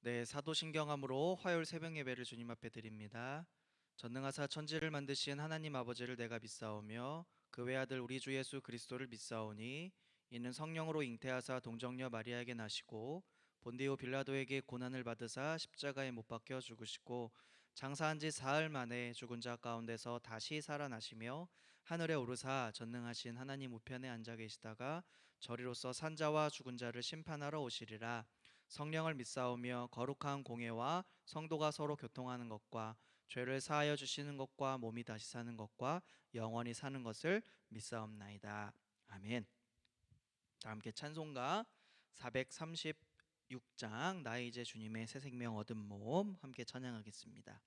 네, 사도신경함으로 화요일 새벽 예배를 주님 앞에 드립니다. 전능하사 천지를 만드신 하나님 아버지를 내가 믿사오며 그 외아들 우리 주 예수 그리스도를 믿사오니 이는 성령으로 잉태하사 동정녀 마리아에게 나시고 본디오 빌라도에게 고난을 받으사 십자가에 못 박혀 죽으시고 장사한 지 사흘 만에 죽은 자 가운데서 다시 살아나시며 하늘에 오르사 전능하신 하나님 우편에 앉아 계시다가 저리로서 산자와 죽은 자를 심판하러 오시리라. 성령을 믿사오며 거룩한 공예와 성도가 서로 교통하는 것과 죄를 사하여 주시는 것과 몸이 다시 사는 것과 영원히 사는 것을 믿사옵나이다. 아멘. 자, 함께 찬송가 436장 나 이제 주님의 새 생명 얻은 몸 함께 찬양하겠습니다.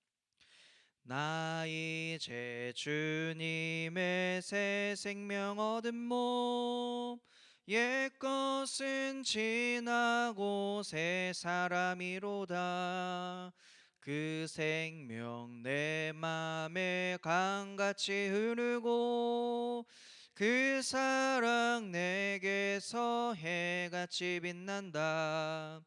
나 이제 주님의 새 생명 얻은 몸 옛것은 지나고 새 사람이로다. 그 생명 내 맘에 강같이 흐르고 그 사랑 내게서 해같이 빛난다.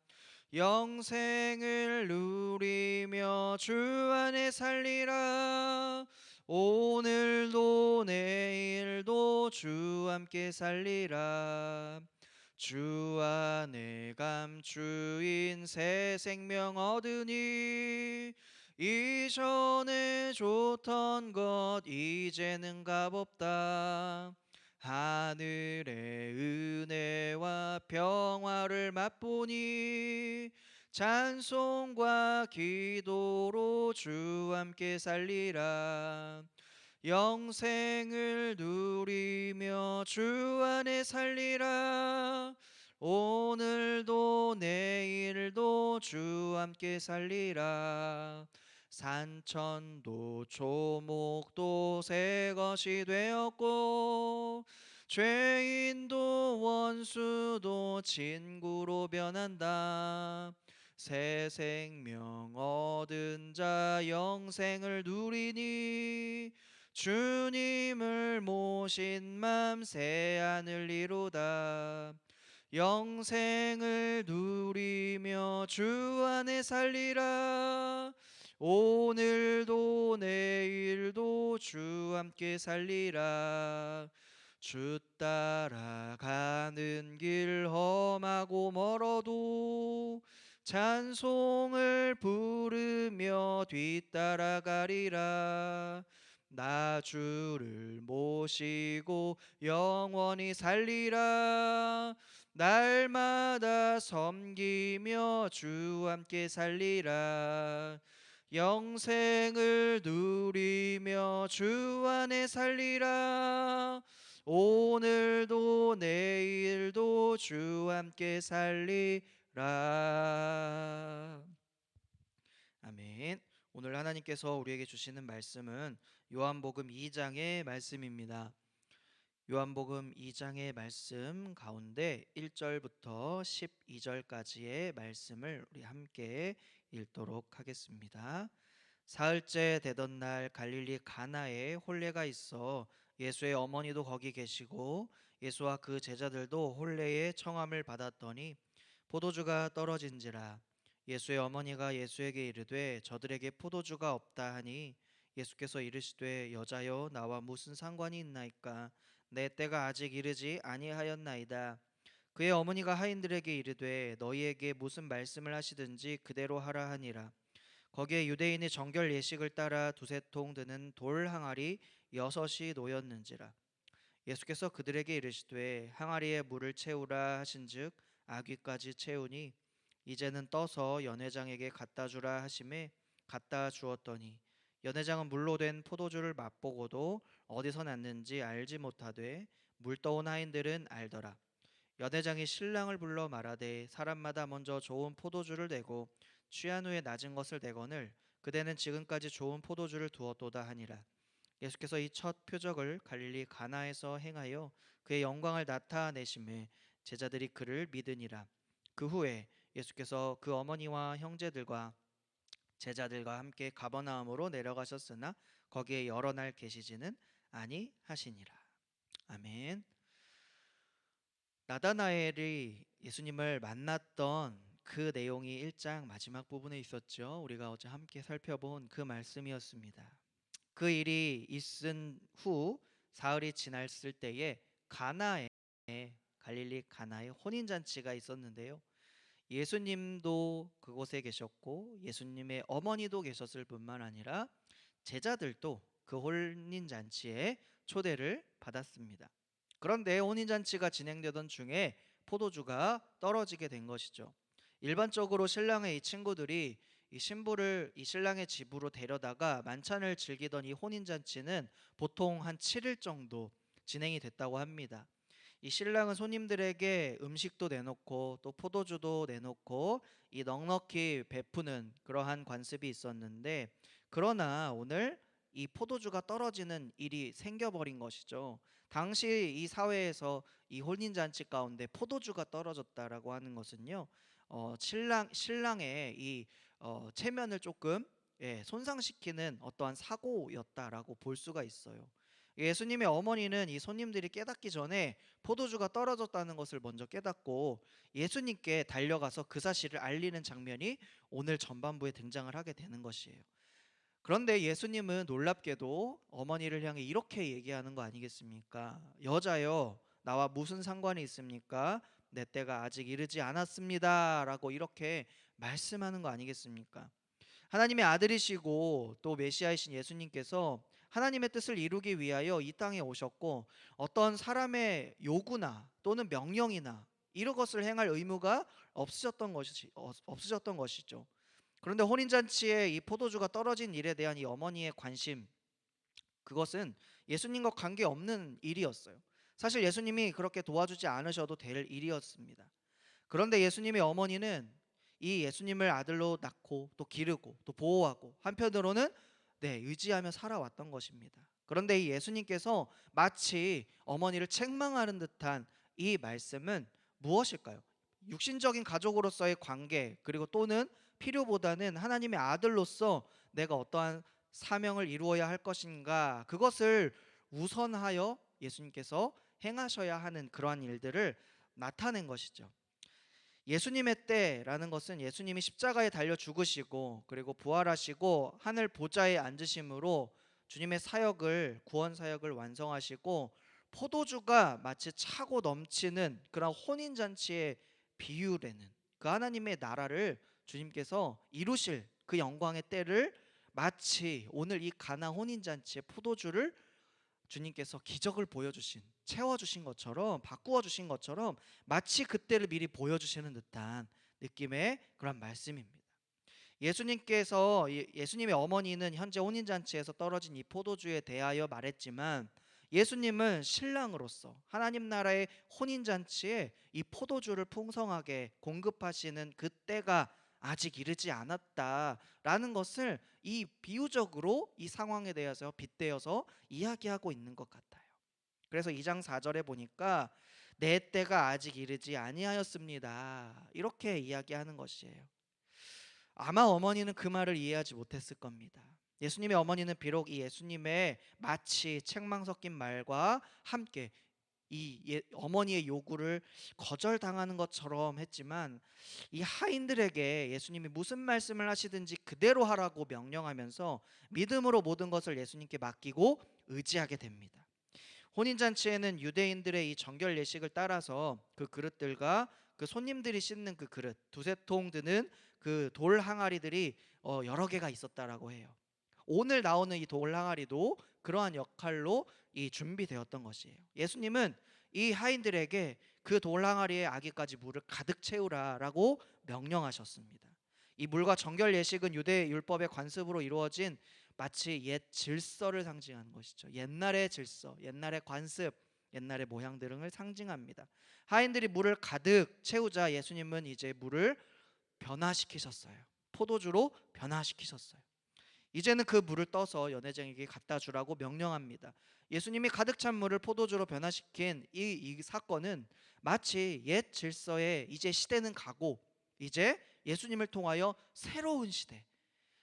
영생을 누리며 주 안에 살리라. 오늘도 내일도 주 함께 살리라. 주 안에 감추인 새 생명 얻으니 이전에 좋던 것 이제는 값없다. 하늘의 은혜와 평화를 맛보니 찬송과 기도로 주 함께 살리라. 영생을 누리며 주 안에 살리라. 오늘도 내일도 주 함께 살리라. 산천도 초목도 새 것이 되었고 죄인도 원수도 친구로 변한다. 새 생명 얻은 자 영생을 누리니 주님을 모신 맘 새 하늘 이루다. 영생을 누리며 주 안에 살리라. 오늘도 내일도 주 함께 살리라. 주 따라가는 길 험하고 멀어도 찬송을 부르며 뒤따라가리라. 나 주를 모시고 영원히 살리라. 날마다 섬기며 주 함께 살리라. 영생을 누리며 주 안에 살리라. 오늘도 내일도 주 함께 살리라. 아멘. 오늘 하나님께서 우리에게 주시는 말씀은 요한복음 2장의 말씀입니다. 요한복음 2장의 말씀 가운데 1절부터 12절까지의 말씀을 우리 함께 읽도록 하겠습니다. 사흘째 되던 날 갈릴리 가나에 혼례가 있어 예수의 어머니도 거기 계시고 예수와 그 제자들도 혼례의 청함을 받았더니 포도주가 떨어진지라. 예수의 어머니가 예수에게 이르되 저들에게 포도주가 없다 하니 예수께서 이르시되 여자여 나와 무슨 상관이 있나이까 내 때가 아직 이르지 아니하였나이다. 그의 어머니가 하인들에게 이르되 너희에게 무슨 말씀을 하시든지 그대로 하라 하니라. 거기에 유대인의 정결 예식을 따라 두세 통 드는 돌 항아리 6이 놓였는지라. 예수께서 그들에게 이르시되 항아리에 물을 채우라 하신즉 아귀까지 채우니 이제는 떠서 연회장에게 갖다 주라 하심에 갖다 주었더니 연회장은 물로 된 포도주를 맛보고도 어디서 났는지 알지 못하되 물 떠온 하인들은 알더라. 연회장이 신랑을 불러 말하되 사람마다 먼저 좋은 포도주를 내고 취한 후에 낮은 것을 내거늘 그대는 지금까지 좋은 포도주를 두었도다 하니라. 예수께서 이 첫 표적을 갈릴리 가나에서 행하여 그의 영광을 나타내심에 제자들이 그를 믿으니라. 그 후에 예수께서 그 어머니와 형제들과 제자들과 함께 가버나움으로 내려가셨으나 거기에 여러 날 계시지는 아니하시니라. 아멘. 나다나엘이 예수님을 만났던 그 내용이 1장 마지막 부분에 있었죠. 우리가 어제 함께 살펴본 그 말씀이었습니다. 그 일이 있은 후 사흘이 지났을 때에 가나에 갈릴리 가나에 혼인 잔치가 있었는데요. 예수님도 그곳에 계셨고 예수님의 어머니도 계셨을 뿐만 아니라 제자들도 그 혼인 잔치에 초대를 받았습니다. 그런데 혼인 잔치가 진행되던 중에 포도주가 떨어지게 된 것이죠. 일반적으로 신랑의 이 친구들이 이 신부를 이 신랑의 집으로 데려다가 만찬을 즐기던 이 혼인 잔치는 보통 한 7일 정도 진행이 됐다고 합니다. 이 신랑은 손님들에게 음식도 내놓고 또 포도주도 내놓고 이 넉넉히 베푸는 그러한 관습이 있었는데, 그러나 오늘 이 포도주가 떨어지는 일이 생겨버린 것이죠. 당시 이 사회에서 이 혼인잔치 가운데 포도주가 떨어졌다라고 하는 것은요, 신랑의 이 체면을 조금 손상시키는 어떠한 사고였다라고 볼 수가 있어요. 예수님의 어머니는 이 손님들이 깨닫기 전에 포도주가 떨어졌다는 것을 먼저 깨닫고 예수님께 달려가서 그 사실을 알리는 장면이 오늘 전반부에 등장을 하게 되는 것이에요. 그런데 예수님은 놀랍게도 어머니를 향해 이렇게 얘기하는 거 아니겠습니까? 여자여, 나와 무슨 상관이 있습니까? 내 때가 아직 이르지 않았습니다 라고 이렇게 말씀하는 거 아니겠습니까? 하나님의 아들이시고 또 메시아이신 예수님께서 하나님의 뜻을 이루기 위하여 이 땅에 오셨고, 어떤 사람의 요구나 또는 명령이나 이런 것을 행할 의무가 없으셨던 것이죠. 그런데 혼인잔치에 이 포도주가 떨어진 일에 대한 이 어머니의 관심, 그것은 예수님과 관계없는 일이었어요. 사실 예수님이 그렇게 도와주지 않으셔도 될 일이었습니다. 그런데 예수님의 어머니는 이 예수님을 아들로 낳고 또 기르고 또 보호하고 한편으로는 의지하며 살아왔던 것입니다. 그런데 이 예수님께서 마치 어머니를 책망하는 듯한 이 말씀은 무엇일까요? 육신적인 가족으로서의 관계, 그리고 또는 필요보다는 하나님의 아들로서 내가 어떠한 사명을 이루어야 할 것인가, 그것을 우선하여 예수님께서 행하셔야 하는 그러한 일들을 나타낸 것이죠. 예수님의 때라는 것은 예수님이 십자가에 달려 죽으시고 그리고 부활하시고 하늘 보좌에 앉으심으로 주님의 사역을, 구원 사역을 완성하시고, 포도주가 마치 차고 넘치는 그런 혼인 잔치의 비유라는 그 하나님의 나라를 주님께서 이루실 그 영광의 때를 마치 오늘 이 가나 혼인 잔치의 포도주를 주님께서 기적을 보여주신, 채워주신 것처럼, 바꾸어 주신 것처럼 마치 그때를 미리 보여주시는 듯한 느낌의 그런 말씀입니다. 예수님의 어머니는 현재 혼인잔치에서 떨어진 이 포도주에 대하여 말했지만, 예수님은 신랑으로서 하나님 나라의 혼인잔치에 이 포도주를 풍성하게 공급하시는 그때가 아직 이르지 않았다라는 것을 이 비유적으로 이 상황에 대해서 빗대어서 이야기하고 있는 것 같아요. 그래서 2장 4절에 보니까 내 때가 아직 이르지 아니하였습니다, 이렇게 이야기하는 것이에요. 아마 어머니는 그 말을 이해하지 못했을 겁니다. 예수님의 어머니는 비록 이 예수님의 마치 책망 섞인 말과 함께 어머니의 요구를 거절당하는 것처럼 했지만, 이 하인들에게 예수님이 무슨 말씀을 하시든지 그대로 하라고 명령하면서 믿음으로 모든 것을 예수님께 맡기고 의지하게 됩니다. 혼인잔치에는 유대인들의 이 정결 예식을 따라서 그 그릇들과 그 손님들이 씻는 그 그릇 두세 통 드는 그 돌 항아리들이 여러 개가 있었다라고 해요. 오늘 나오는 이 돌 항아리도 그러한 역할로 이 준비되었던 것이에요. 예수님은 이 하인들에게 그 돌 항아리에 아기까지 물을 가득 채우라라고 명령하셨습니다. 이 물과 정결 예식은 유대 율법의 관습으로 이루어진 마치 옛 질서를 상징하는 것이죠. 옛날의 질서, 옛날의 관습, 옛날의 모양 등을 상징합니다. 하인들이 물을 가득 채우자 예수님은 이제 물을 변화시키셨어요. 포도주로 변화시키셨어요. 이제는 그 물을 떠서 연회장에게 갖다 주라고 명령합니다. 예수님이 가득 찬 물을 포도주로 변화시킨 이 사건은 마치 옛 질서에 이제 시대는 가고 이제 예수님을 통하여 새로운 시대,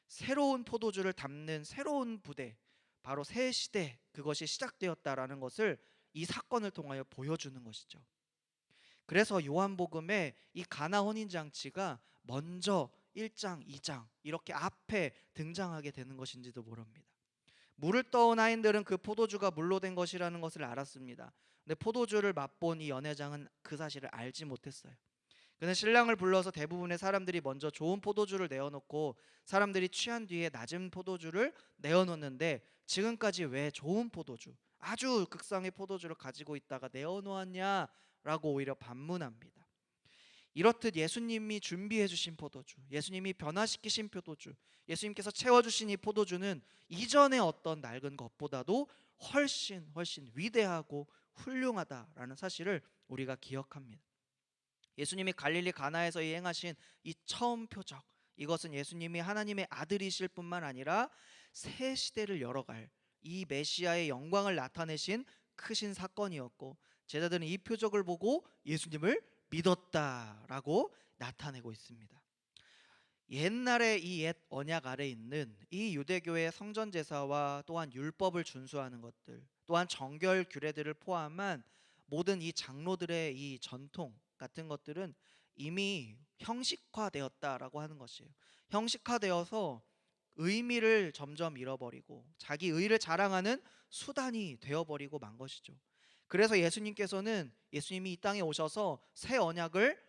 새로운 포도주를 담는 새로운 부대, 바로 새 시대, 그것이 시작되었다라는 것을 이 사건을 통하여 보여주는 것이죠. 그래서 요한복음에 이 가나 혼인 잔치가 먼저 1장, 2장 이렇게 앞에 등장하게 되는 것인지도 모릅니다. 물을 떠온 하인들은 그 포도주가 물로 된 것이라는 것을 알았습니다. 근데 포도주를 맛본 이 연회장은 그 사실을 알지 못했어요. 그는 신랑을 불러서 대부분의 사람들이 먼저 좋은 포도주를 내어놓고 사람들이 취한 뒤에 낮은 포도주를 내어놓는데 지금까지 왜 좋은 포도주, 아주 극상의 포도주를 가지고 있다가 내어놓았냐라고 오히려 반문합니다. 이렇듯 예수님이 준비해 주신 포도주, 예수님이 변화시키신 포도주, 예수님께서 채워주신 이 포도주는 이전의 어떤 낡은 것보다도 훨씬 위대하고 훌륭하다라는 사실을 우리가 기억합니다. 예수님이 갈릴리 가나에서 행하신 이 처음 표적, 이것은 예수님이 하나님의 아들이실 뿐만 아니라 새 시대를 열어갈 이 메시아의 영광을 나타내신 크신 사건이었고, 제자들은 이 표적을 보고 예수님을 믿었다라고 나타내고 있습니다. 옛날에 이 옛 언약 아래 있는 이 유대교의 성전 제사와 또한 율법을 준수하는 것들, 또한 정결 규례들을 포함한 모든 이 장로들의 이 전통 같은 것들은 이미 형식화되었다라고 하는 것이에요. 형식화되어서 의미를 점점 잃어버리고 자기 의를 자랑하는 수단이 되어버리고 만 것이죠. 그래서 예수님이 이 땅에 오셔서 새 언약을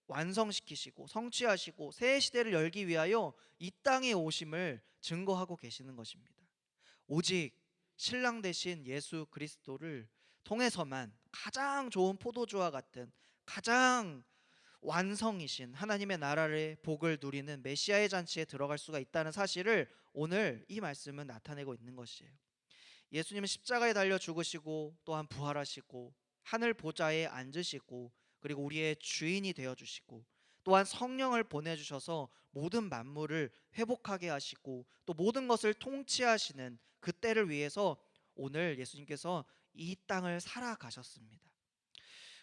완성시키시고 성취하시고 새 시대를 열기 위하여 이 땅에 오심을 증거하고 계시는 것입니다. 오직 신랑 되신 예수 그리스도를 통해서만 가장 좋은 포도주와 같은 가장 완성이신 하나님의 나라의 복을 누리는 메시아의 잔치에 들어갈 수가 있다는 사실을 오늘 이 말씀은 나타내고 있는 것이에요. 예수님은 십자가에 달려 죽으시고 또한 부활하시고 하늘 보좌에 앉으시고 그리고 우리의 주인이 되어주시고 또한 성령을 보내주셔서 모든 만물을 회복하게 하시고 또 모든 것을 통치하시는 그 때를 위해서 오늘 예수님께서 이 땅을 살아가셨습니다.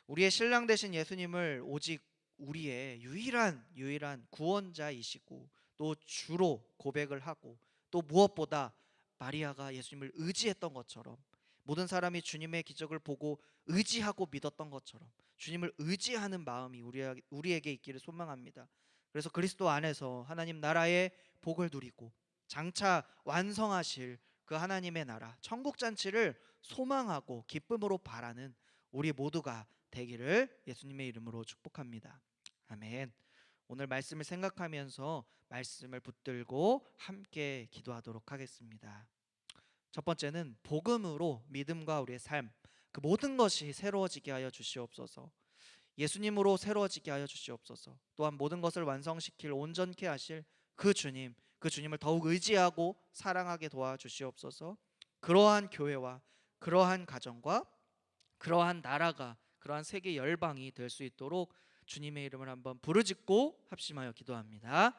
우리의 신랑 되신 예수님을 오직 우리의 유일한 구원자이시고 또 주로 고백을 하고 또 무엇보다 마리아가 예수님을 의지했던 것처럼 모든 사람이 주님의 기적을 보고 의지하고 믿었던 것처럼 주님을 의지하는 마음이 우리에게 있기를 소망합니다. 그래서 그리스도 안에서 하나님 나라의 복을 누리고 장차 완성하실 그 하나님의 나라 천국 잔치를 소망하고 기쁨으로 바라는 우리 모두가 되기를 예수님의 이름으로 축복합니다. 아멘. 오늘 말씀을 생각하면서 말씀을 붙들고 함께 기도하도록 하겠습니다. 첫 번째는 복음으로 믿음과 우리의 삶, 그 모든 것이 새로워지게 하여 주시옵소서. 예수님으로 새로워지게 하여 주시옵소서. 또한 모든 것을 완성시킬 온전케 하실 그 주님을 더욱 의지하고 사랑하게 도와주시옵소서. 그러한 교회와 그러한 가정과 그러한 나라가 그러한 세계 열방이 될 수 있도록 주님의 이름을 한번 부르짖고 합심하여 기도합니다.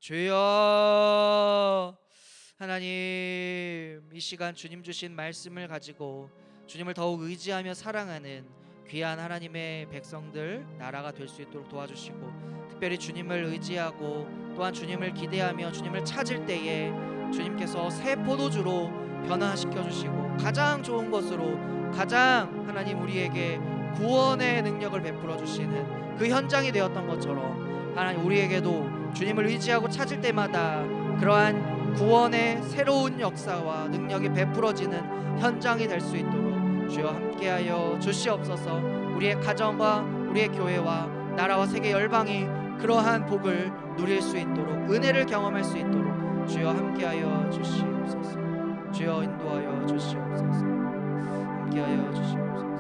주여, 하나님, 이 시간 주님 주신 말씀을 가지고 주님을 더욱 의지하며 사랑하는 귀한 하나님의 백성들 나라가 될 수 있도록 도와주시고, 특별히 주님을 의지하고 또한 주님을 기대하며 주님을 찾을 때에 주님께서 새 포도주로 변화시켜 주시고 가장 좋은 것으로 가장 하나님 우리에게 구원의 능력을 베풀어 주시는 그 현장이 되었던 것처럼 하나님 우리에게도 주님을 의지하고 찾을 때마다 그러한 구원의 새로운 역사와 능력이 베풀어지는 현장이 될 수 있도록 주여 함께하여 주시옵소서. 우리의 가정과 우리의 교회와 나라와 세계 열방이 그러한 복을 누릴 수 있도록 은혜를 경험할 수 있도록 주여 함께하여 주시옵소서. 주여 인도하여 주시옵소서. 함께하여 주시옵소서.